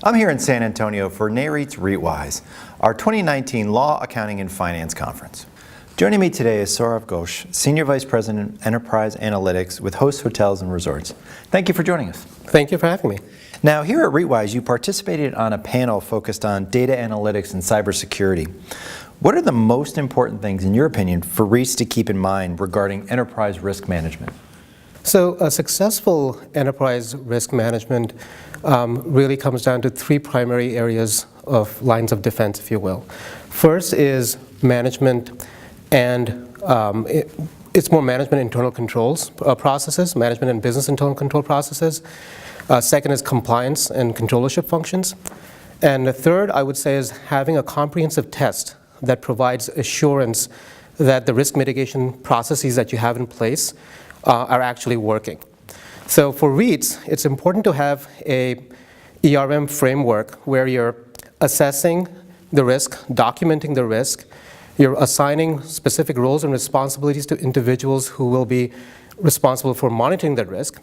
I'm here in San Antonio for NAREIT's REITwise, our 2019 Law, Accounting, and Finance Conference. Joining me today is Saurav Ghosh, Senior Vice President, Enterprise Analytics with Host Hotels and Resorts. Thank you for joining us. Thank you for having me. Now, here at REITwise, you participated on a panel focused on data analytics and cybersecurity. What are the most important things, in your opinion, for REITs to keep in mind regarding enterprise risk management? So a successful enterprise risk management really comes down to three primary areas of lines of defense, if you will. First is management, and it's more management internal controls processes, management and business internal control processes. Second is compliance and controllership functions. And the third, I would say, is having a comprehensive test that provides assurance that the risk mitigation processes that you have in place are actually working. So for REITs, it's important to have a ERM framework where you're assessing the risk, documenting the risk, you're assigning specific roles and responsibilities to individuals who will be responsible for monitoring the risk.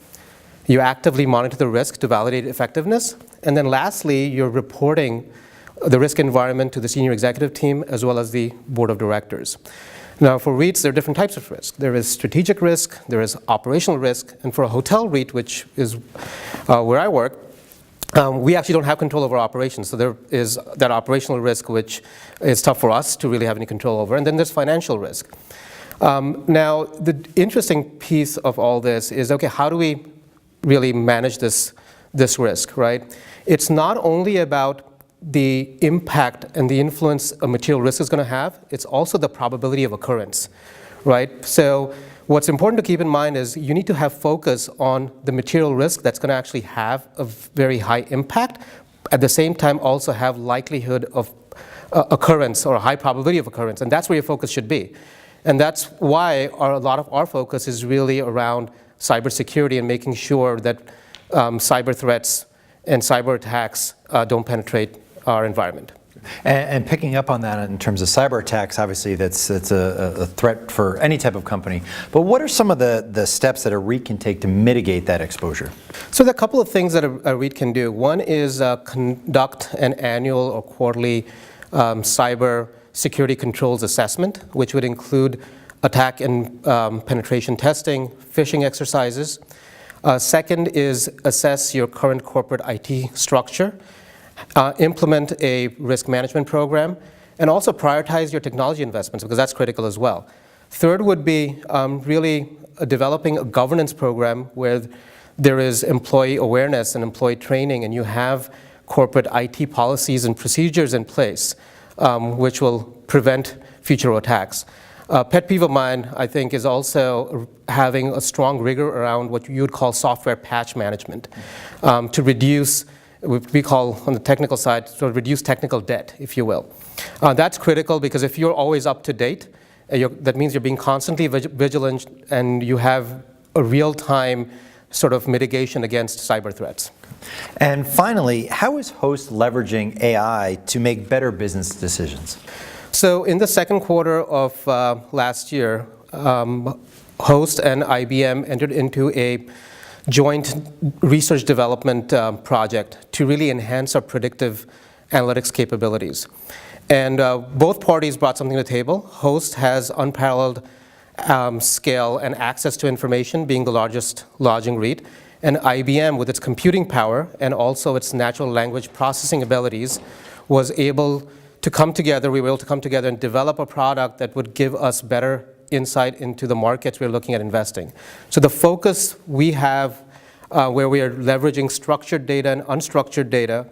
You actively monitor the risk to validate effectiveness. And then lastly, you're reporting the risk environment to the senior executive team as well as the board of directors. Now, for REITs, there are different types of risk. There is strategic risk, there is operational risk, and for a hotel REIT, which is where I work, we actually don't have control over operations. So there is that operational risk, which is tough for us to really have any control over. And then there's financial risk. Now, the interesting piece of all this is, okay, how do we really manage this risk, right? It's not only about the impact and the influence a material risk is going to have, it's also the probability of occurrence, right? So what's important to keep in mind is you need to have focus on the material risk that's going to actually have a very high impact, at the same time also have likelihood of occurrence or a high probability of occurrence, and that's where your focus should be. And that's why a lot of our focus is really around cybersecurity and making sure that cyber threats and cyber attacks don't penetrate our environment. And picking up on that in terms of cyber attacks, obviously that's a threat for any type of company. But what are some of the steps that a REIT can take to mitigate that exposure? So there are a couple of things that a REIT can do. One is conduct an annual or quarterly cyber security controls assessment, which would include attack and penetration testing, phishing exercises. Second is assess your current corporate IT structure, implement a risk management program, and also prioritize your technology investments, because that's critical as well. Third would be really developing a governance program where there is employee awareness and employee training, and you have corporate IT policies and procedures in place, which will prevent future attacks. Pet peeve of mine, I think, is also having a strong rigor around what you would call software patch management to reduce, what we call on the technical side, to reduce technical debt, if you will. That's critical because if you're always up to date, that means you're being constantly vigilant and you have a real-time sort of mitigation against cyber threats. And finally, how is Host leveraging AI to make better business decisions? So in the second quarter of last year, Host and IBM entered into a joint research development project to really enhance our predictive analytics capabilities. And both parties brought something to the table. Host has unparalleled scale and access to information, being the largest lodging REIT, and IBM, with its computing power and also its natural language processing abilities, was able to come together. We were able to come together and develop a product that would give us better insight into the markets we're looking at investing. So the focus we have where we are leveraging structured data and unstructured data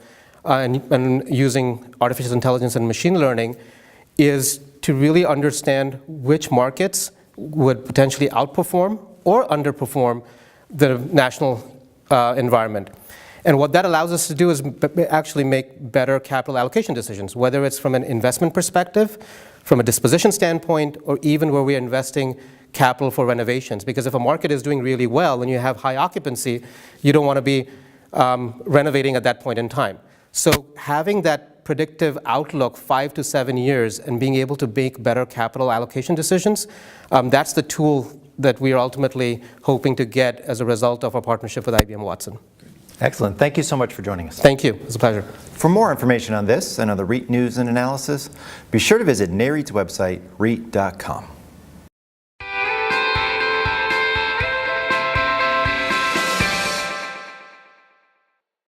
and using artificial intelligence and machine learning is to really understand which markets would potentially outperform or underperform the national environment. And what that allows us to do is actually make better capital allocation decisions, whether it's from an investment perspective, from a disposition standpoint, or even where we are investing capital for renovations. Because if a market is doing really well and you have high occupancy, you don't want to be renovating at that point in time. So having that predictive outlook 5 to 7 years and being able to make better capital allocation decisions, that's the tool that we are ultimately hoping to get as a result of our partnership with IBM Watson. Excellent. Thank you so much for joining us. Thank you. It's a pleasure. For more information on this and other REIT news and analysis, be sure to visit NAREIT's website, REIT.com.